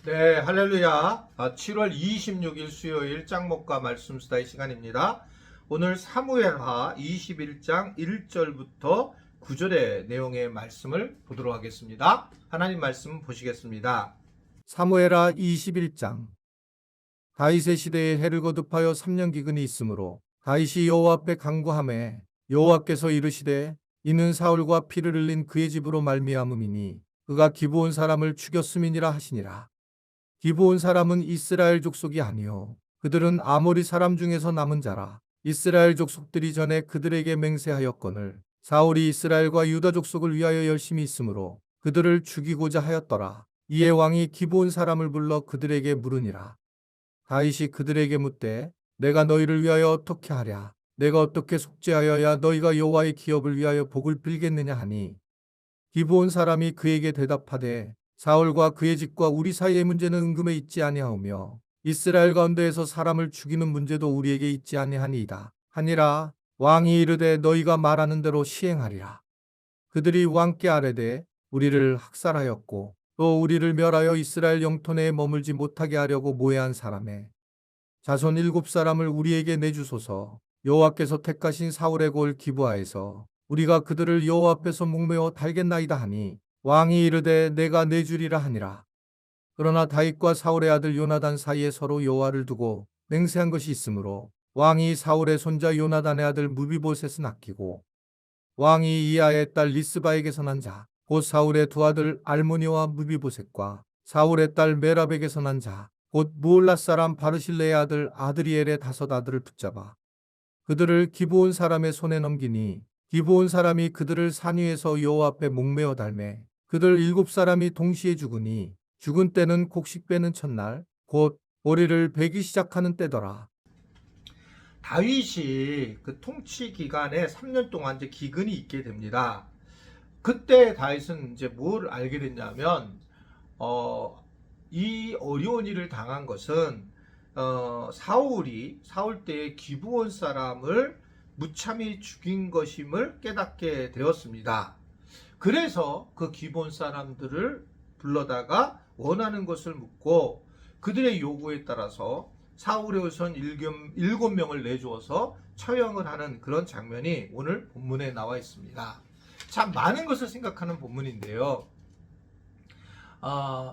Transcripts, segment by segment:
네, 할렐루야. 7월 26일 수요일 짱목과 말씀 수다의 시간입니다. 오늘 사무엘하 21장 1절부터 9절의 내용의 말씀을 보도록 하겠습니다. 하나님 말씀 보시겠습니다. 사무엘하 21장. 다윗의 시대에 해를 거듭하여 3년 기근이 있으므로 다윗이 여호와 앞에 간구하매 여호와께서 이르시되 이는 사울과 피를 흘린 그의 집으로 말미암음이니 그가 기브온 사람을 죽였음이니라 하시니라. 기브온 사람은 이스라엘 족속이 아니요 그들은 아모리 사람 중에서 남은 자라. 이스라엘 족속들이 전에 그들에게 맹세하였거늘 사울이 이스라엘과 유다 족속을 위하여 열심히 있으므로 그들을 죽이고자 하였더라. 이에 왕이 기브온 사람을 불러 그들에게 물으니라. 다윗이 그들에게 묻되 내가 너희를 위하여 어떻게 하랴? 내가 어떻게 속죄하여야 너희가 여호와의 기업을 위하여 복을 빌겠느냐 하니 기브온 사람이 그에게 대답하되 사울과 그의 집과 우리 사이의 문제는 은금에 있지 아니하오며 이스라엘 가운데에서 사람을 죽이는 문제도 우리에게 있지 아니하니이다 하니라. 왕이 이르되 너희가 말하는 대로 시행하리라. 그들이 왕께 아뢰되 우리를 학살하였고 또 우리를 멸하여 이스라엘 영토 내에 머물지 못하게 하려고 모해한 사람의 자손 7사람을 우리에게 내주소서. 여호와께서 택하신 사울의 골 기브아에서 우리가 그들을 여호와 앞에서 목매어 달겠나이다 하니 왕이 이르되 내가 내주리라 하니라. 그러나 다윗과 사울의 아들 요나단 사이에 서로 여호와를 두고 맹세한 것이 있으므로 왕이 사울의 손자 요나단의 아들 무비보셋은 아끼고 왕이 이아의 딸 리스바에게서 난 자 곧 사울의 두 아들 알모니와 무비보셋과 사울의 딸 메랍에게서 난 자 곧 무올라 사람 바르실레의 아들 아드리엘의 5 아들을 붙잡아 그들을 기브온 사람의 손에 넘기니 기브온 사람이 그들을 산 위에서 여호와 앞에 목매어 달매 그들 7사람이 동시에 죽으니 죽은 때는 곡식 빼는 첫날 곧 보리를 베기 시작하는 때더라. 다윗이 그 통치 기간에 3년 동안 이제 기근이 있게 됩니다. 그때 다윗은 이제 뭘 알게 됐냐면, 이 어려운 일을 당한 것은 사울 때의 기브온 사람을 무참히 죽인 것임을 깨닫게 되었습니다. 그래서 그 기브온 사람들을 불러다가 원하는 것을 묻고 그들의 요구에 따라서 사울의 우선 7명을 내주어서 처형을 하는 그런 장면이 오늘 본문에 나와 있습니다. 참 많은 것을 생각하는 본문인데요.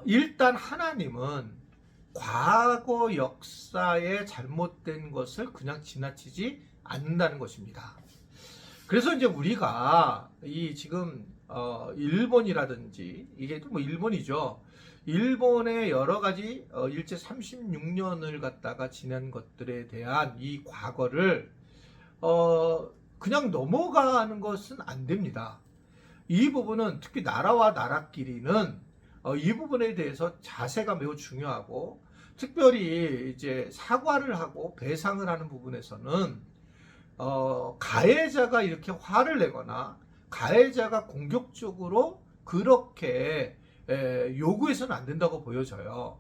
일단 하나님은 과거 역사에 잘못된 것을 그냥 지나치지 않는다는 것입니다. 그래서 이제 우리가 이 지금 일본이라든지 이게 또 뭐 일본이죠. 일본의 여러 가지 일제 36년을 갖다가 지난 것들에 대한 이 과거를 그냥 넘어가는 것은 안 됩니다. 이 부분은 특히 나라와 나라끼리는 이 부분에 대해서 자세가 매우 중요하고 특별히 이제 사과를 하고 배상을 하는 부분에서는 가해자가 이렇게 화를 내거나 가해자가 공격적으로 그렇게 요구해서는 안 된다고 보여져요.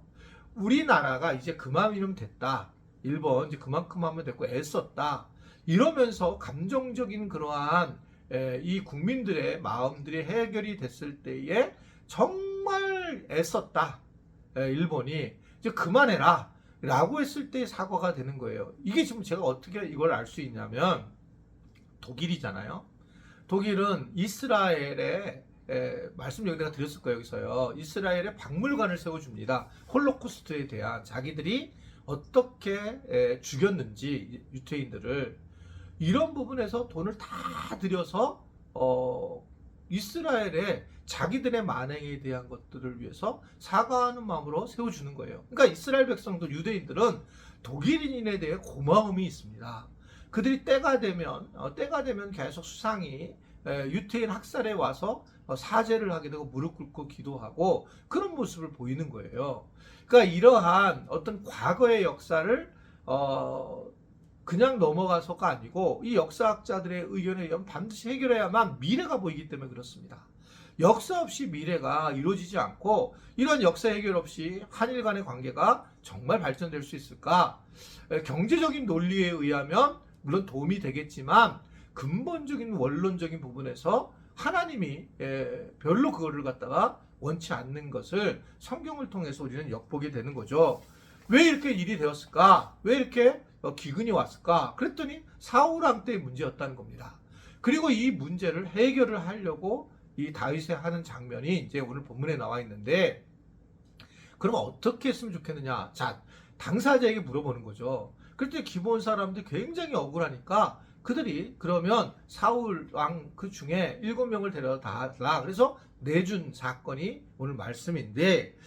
우리나라가 이제 그만이면 됐다. 일본 이제 그만큼 하면 됐고 애썼다. 이러면서 감정적인 그러한 이 국민들의 마음들이 해결이 됐을 때에 정말 애썼다. 일본이 이제 그만해라. 라고 했을 때 사과가 되는 거예요. 이게 지금 제가 어떻게 이걸 알 수 있냐면 독일이잖아요. 독일은 이스라엘에 말씀 여기다가 드렸을 거예요. 여기서요. 이스라엘에 박물관을 세워줍니다. 홀로코스트에 대한 자기들이 어떻게 죽였는지 유태인들을 이런 부분에서 돈을 다 들여서 이스라엘에 자기들의 만행에 대한 것들을 위해서 사과하는 마음으로 세워주는 거예요. 그러니까 이스라엘 백성들, 유대인들은 독일인에 대해 고마움이 있습니다. 그들이 때가 되면 계속 수상이 유태인 학살에 와서 사죄를 하게 되고 무릎 꿇고 기도하고 그런 모습을 보이는 거예요. 그러니까 이러한 어떤 과거의 역사를 그냥 넘어가서가 아니고 이 역사학자들의 의견에 의하면 반드시 해결해야만 미래가 보이기 때문에 그렇습니다. 역사 없이 미래가 이루어지지 않고 이런 역사 해결 없이 한일 간의 관계가 정말 발전될 수 있을까? 경제적인 논리에 의하면 물론 도움이 되겠지만 근본적인 원론적인 부분에서 하나님이 별로 그거를 갖다가 원치 않는 것을 성경을 통해서 우리는 엿보게 되는 거죠. 왜 이렇게 일이 되었을까? 왜 이렇게 기근이 왔을까? 그랬더니 사울 왕 때의 문제였다는 겁니다. 그리고 이 문제를 해결을 하려고 이 다윗이 하는 장면이 이제 오늘 본문에 나와 있는데, 그러면 어떻게 했으면 좋겠느냐? 자, 당사자에게 물어보는 거죠. 그때 기본 사람들이 굉장히 억울하니까 그들이 그러면 사울 왕 그 중에 7명을 데려다 달라. 그래서 내준 사건이 오늘 말씀인데,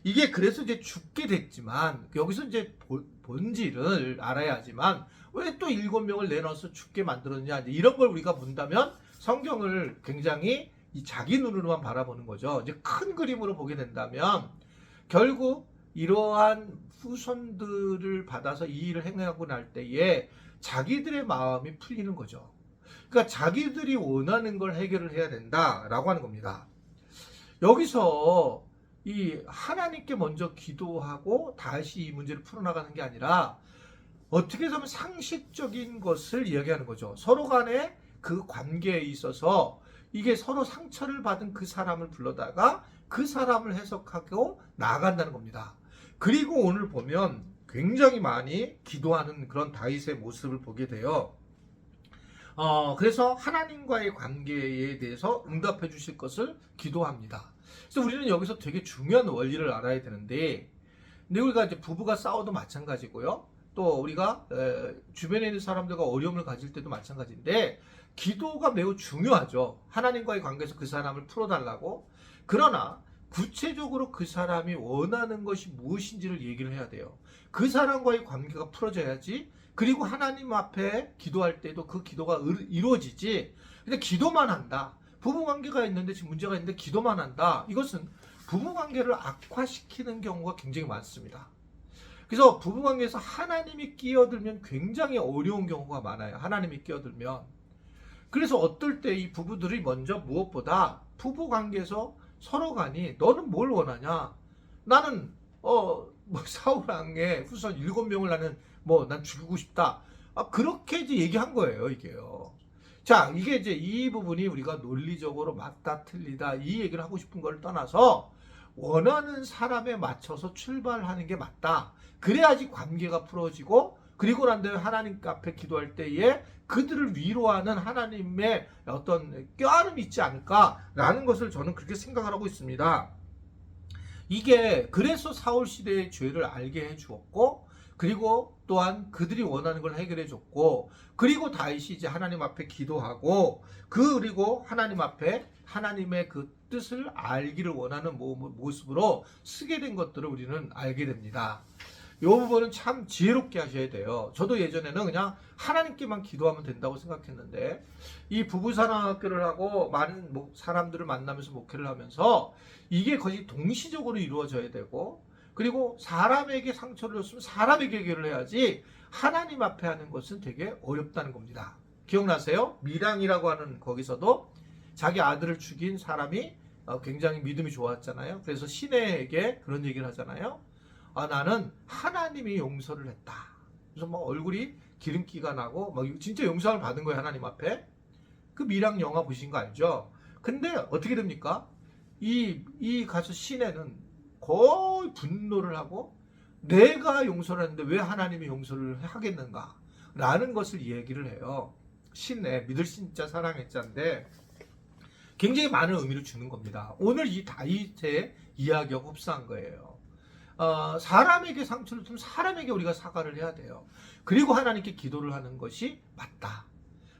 이게 그래서 이제 죽게 됐지만 여기서 이제 본질을 알아야 하지만 왜 또 7명을 내놔서 죽게 만들었냐, 이런 걸 우리가 본다면 성경을 굉장히 이 자기 눈으로만 바라보는 거죠. 이제 큰 그림으로 보게 된다면 결국 이러한 후손들을 받아서 이 일을 행하고 날 때에 자기들의 마음이 풀리는 거죠. 그러니까 자기들이 원하는 걸 해결을 해야 된다라고 하는 겁니다. 여기서 이 하나님께 먼저 기도하고 다시 이 문제를 풀어나가는 게 아니라 어떻게 보면 상식적인 것을 이야기하는 거죠. 서로 간에 그 관계에 있어서 이게 서로 상처를 받은 그 사람을 불러다가 그 사람을 해석하고 나아간다는 겁니다. 그리고 오늘 보면 굉장히 많이 기도하는 그런 다윗의 모습을 보게 돼요. 그래서 하나님과의 관계에 대해서 응답해 주실 것을 기도합니다. 그래서 우리는 여기서 되게 중요한 원리를 알아야 되는데, 근데 우리가 이제 부부가 싸워도 마찬가지고요. 또 우리가 주변에 있는 사람들과 어려움을 가질 때도 마찬가지인데, 기도가 매우 중요하죠. 하나님과의 관계에서 그 사람을 풀어달라고. 그러나 구체적으로 그 사람이 원하는 것이 무엇인지를 얘기를 해야 돼요. 그 사람과의 관계가 풀어져야지. 그리고 하나님 앞에 기도할 때도 그 기도가 이루어지지. 근데 기도만 한다. 부부관계가 있는데 지금 문제가 있는데 기도만 한다. 이것은 부부관계를 악화시키는 경우가 굉장히 많습니다. 그래서 부부관계에서 하나님이 끼어들면 굉장히 어려운 경우가 많아요. 하나님이 끼어들면. 그래서 어떨 때 이 부부들이 먼저 무엇보다 부부관계에서 서로 간이 너는 뭘 원하냐? 나는 사울 왕의 후손 7명을 나는 난 죽이고 싶다. 그렇게 이제 얘기한 거예요, 이게요. 자, 이게 이제 이 부분이 우리가 논리적으로 맞다 틀리다 이 얘기를 하고 싶은 걸 떠나서 원하는 사람에 맞춰서 출발하는 게 맞다. 그래야지 관계가 풀어지고, 그리고 난 다음에 하나님 앞에 기도할 때에 그들을 위로하는 하나님의 어떤 껴안음이 있지 않을까라는 것을 저는 그렇게 생각을 하고 있습니다. 이게 그래서 사울 시대의 죄를 알게 해 주었고, 그리고 또한 그들이 원하는 걸 해결해 줬고, 그리고 다윗이 이제 하나님 앞에 기도하고, 그리고 하나님 앞에 하나님의 그 뜻을 알기를 원하는 모습으로 쓰게 된 것들을 우리는 알게 됩니다. 이 부분은 참 지혜롭게 하셔야 돼요. 저도 예전에는 그냥 하나님께만 기도하면 된다고 생각했는데, 이 부부사랑학교를 하고 많은 사람들을 만나면서 목회를 하면서 이게 거의 동시적으로 이루어져야 되고, 그리고 사람에게 상처를 줬으면 사람에게 해결을 해야지 하나님 앞에 하는 것은 되게 어렵다는 겁니다. 기억나세요? 미랑이라고 하는 거기서도 자기 아들을 죽인 사람이 굉장히 믿음이 좋았잖아요. 그래서 시내에게 그런 얘기를 하잖아요. 나는 하나님이 용서를 했다. 그래서 얼굴이 기름기가 나고 진짜 용서를 받은 거예요, 하나님 앞에. 그 미랑 영화 보신 거 알죠? 근데 어떻게 됩니까? 이 가수 시내는 거의 분노를 하고, 내가 용서를 했는데 왜 하나님이 용서를 하겠는가 라는 것을 얘기를 해요. 신내, 믿을 신자 사랑의 자인데 굉장히 많은 의미를 주는 겁니다. 오늘 이 다윗의 이야기가 흡사한 거예요. 사람에게 상처를 주면 사람에게 우리가 사과를 해야 돼요. 그리고 하나님께 기도를 하는 것이 맞다.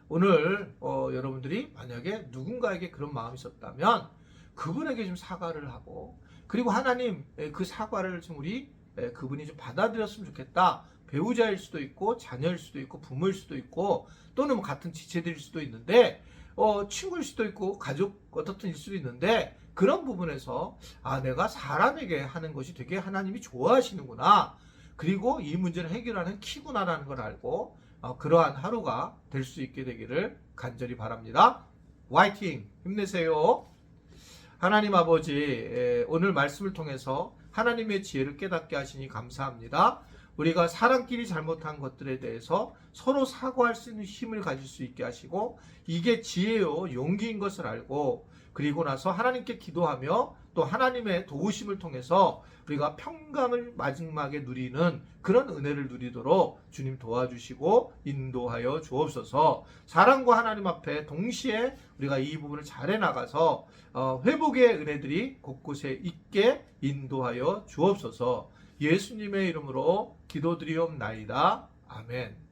오늘 여러분들이 만약에 누군가에게 그런 마음이 있었다면 그분에게 좀 사과를 하고, 그리고 하나님 그 사과를 좀 그분이 좀 받아들였으면 좋겠다. 배우자일 수도 있고 자녀일 수도 있고 부모일 수도 있고, 또는 같은 지체들일 수도 있는데 친구일 수도 있고 가족 어떻든 일 수도 있는데, 그런 부분에서 내가 사람에게 하는 것이 되게 하나님이 좋아하시는구나, 그리고 이 문제를 해결하는 키구나라는 걸 알고 그러한 하루가 될 수 있게 되기를 간절히 바랍니다. 화이팅! 힘내세요. 하나님 아버지, 오늘 말씀을 통해서 하나님의 지혜를 깨닫게 하시니 감사합니다. 우리가 사람끼리 잘못한 것들에 대해서 서로 사과할 수 있는 힘을 가질 수 있게 하시고, 이게 지혜요 용기인 것을 알고, 그리고 나서 하나님께 기도하며 또 하나님의 도우심을 통해서 우리가 평강을 마지막에 누리는 그런 은혜를 누리도록 주님 도와주시고 인도하여 주옵소서. 사랑과 하나님 앞에 동시에 우리가 이 부분을 잘해 나가서 회복의 은혜들이 곳곳에 있게 인도하여 주옵소서. 예수님의 이름으로 기도드리옵나이다. 아멘.